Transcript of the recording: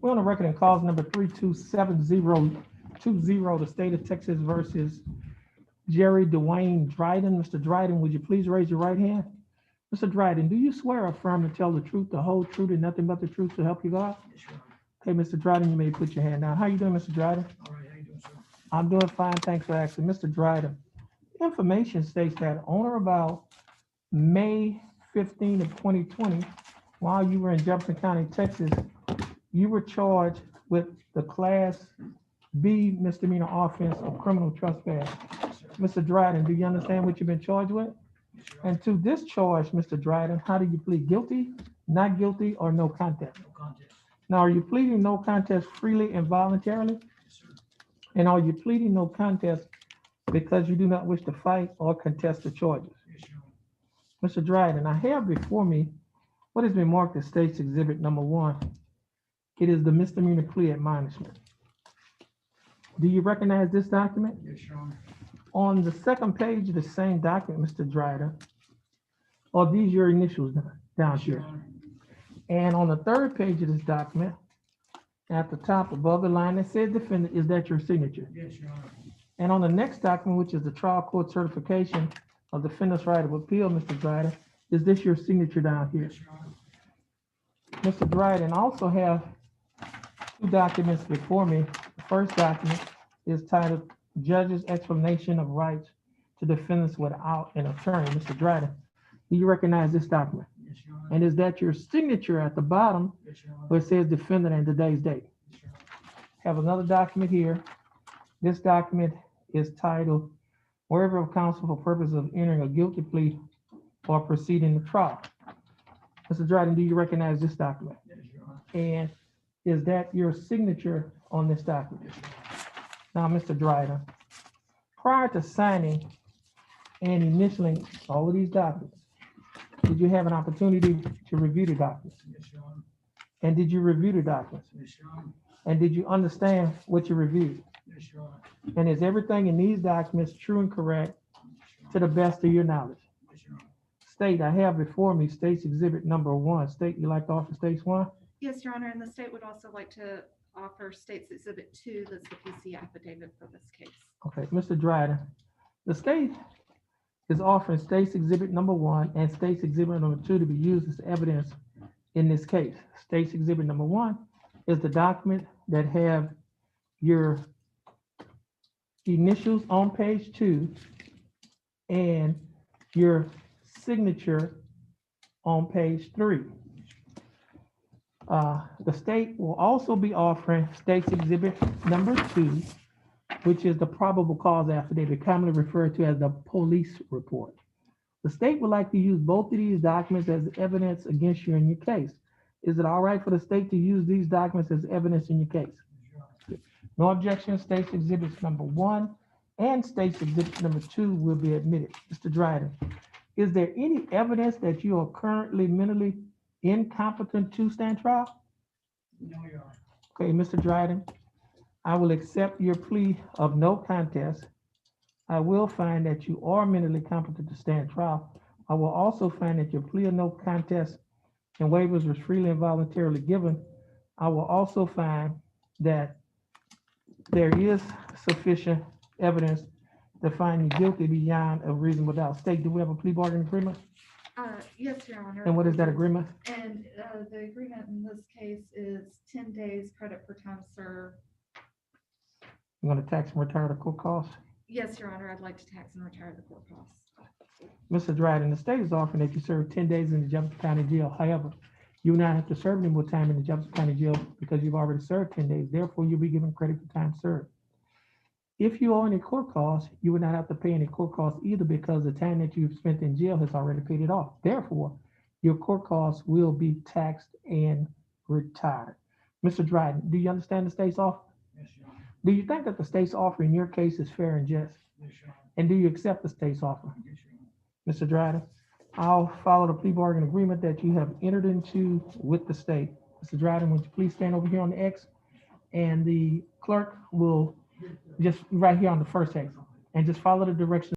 We're on the record in cause number 327020, the state of Texas versus Jerry Dwayne Dryden. Mr. Dryden, would you please raise your right hand? Mr. Dryden, do you swear or affirm to tell the truth, the whole truth, and nothing but the truth to help you God? Yes, Your Honor. Okay, Mr. Dryden, you may put your hand down. How you doing, Mr. Dryden? All right, how you doing, sir? I'm doing fine, thanks for asking. Mr. Dryden, information states that on or about May 15 of 2020, while you were in Jefferson County, Texas, you were charged with the Class B misdemeanor offense of criminal trespass. Yes, sir. Mr. Dryden, do you understand what you've been charged with? Yes, Your Honor. And to this charge, Mr. Dryden, how do you plead? Guilty, not guilty, or no contest? No contest. Now, are you pleading no contest freely and voluntarily? Yes, sir. And are you pleading no contest because you do not wish to fight or contest the charges? Yes, Your Honor. Mr. Dryden, I have before me what has been marked as State's Exhibit Number 1. It is the misdemeanor plea admonishment. Do you recognize this document? Yes, Your Honor. On the second page of the same document, Mr. Dryden, are these your initials down Yes, Your here? Honor. And on the third page of this document, at the top above the line that says defendant, is that your signature? Yes, Your Honor. And on the next document, which is the trial court certification of defendant's right of appeal, Mr. Dryden, is this your signature down here? Yes, Your Honor. Mr. Dryden, I also have two documents before me. The first document is titled Judge's Explanation of Rights to Defendants Without an Attorney. Mr. Dryden, do you recognize this document? Yes, Your Honor. And is that your signature at the bottom Yes, Your Honor. where it says defendant and today's date? Yes, Your Honor. Have another document here. This document is titled Waiver of Counsel for Purpose of Entering a Guilty Plea or Proceeding the Trial. Mr. Dryden, do you recognize this document? Yes, Your Honor. And is that your signature on this document? Yes, Your Honor. Now, Mr. Dryden, prior to signing and initialing all of these documents, did you have an opportunity to review the documents? Yes, Your Honor. And did you review the documents? Yes, Your Honor. And did you understand what you reviewed? Yes, Your Honor. And is everything in these documents true and correct Yes, Your to the best of your knowledge? Yes, Your Honor. State, I have before me State's Exhibit Number 1. State, you like to offer State's 1? Yes, Your Honor, and the state would also like to offer State's Exhibit 2, that's the PC affidavit for this case. Okay, Mr. Dryden, the state is offering State's Exhibit Number 1 and State's Exhibit Number 2 to be used as evidence in this case. State's Exhibit Number 1 is the document that have your initials on page 2 and your signature on page 3. The state will also be offering State's Exhibit Number 2, which is the probable cause affidavit, commonly referred to as the police report. The state would like to use both of these documents as evidence against you in your case. Is it all right for the state to use these documents as evidence in your case? Yes, Your Honor. No objection. State's Exhibits Number 1 and State's Exhibit Number 2 will be admitted. Mr. Dryden, is there any evidence that you are currently mentally incompetent to stand trial? No, Your Honor. Okay, Mr. Dryden, I will accept your plea of no contest. I will find that you are mentally competent to stand trial. I will also find that your plea of no contest and waivers was freely and voluntarily given. I will also find that there is sufficient evidence to find you guilty beyond a reasonable doubt. State, do we have a plea bargaining agreement? Yes, Your Honor. And what is that agreement? And the agreement in this case is 10 days credit for time served. You want to tax and retire the court costs? Yes, Your Honor, I'd like to tax and retire the court costs. Mr. Dryden, the state is offering that you serve 10 days in the Jefferson County Jail. However, you will not have to serve any more time in the Jefferson County Jail because you've already served 10 days. Therefore, you'll be given credit for time served. If you owe any court costs, you would not have to pay any court costs either because the time that you've spent in jail has already paid it off. Therefore, your court costs will be taxed and retired. Mr. Dryden, do you understand the state's offer? Yes, Your Honor. Do you think that the state's offer in your case is fair and just? Yes, Your Honor. And do you accept the state's offer? Yes, Your Honor. Mr. Dryden, I'll follow the plea bargain agreement that you have entered into with the state. Mr. Dryden, would you please stand over here on the X? And the clerk will just right here on the first X and just follow the directions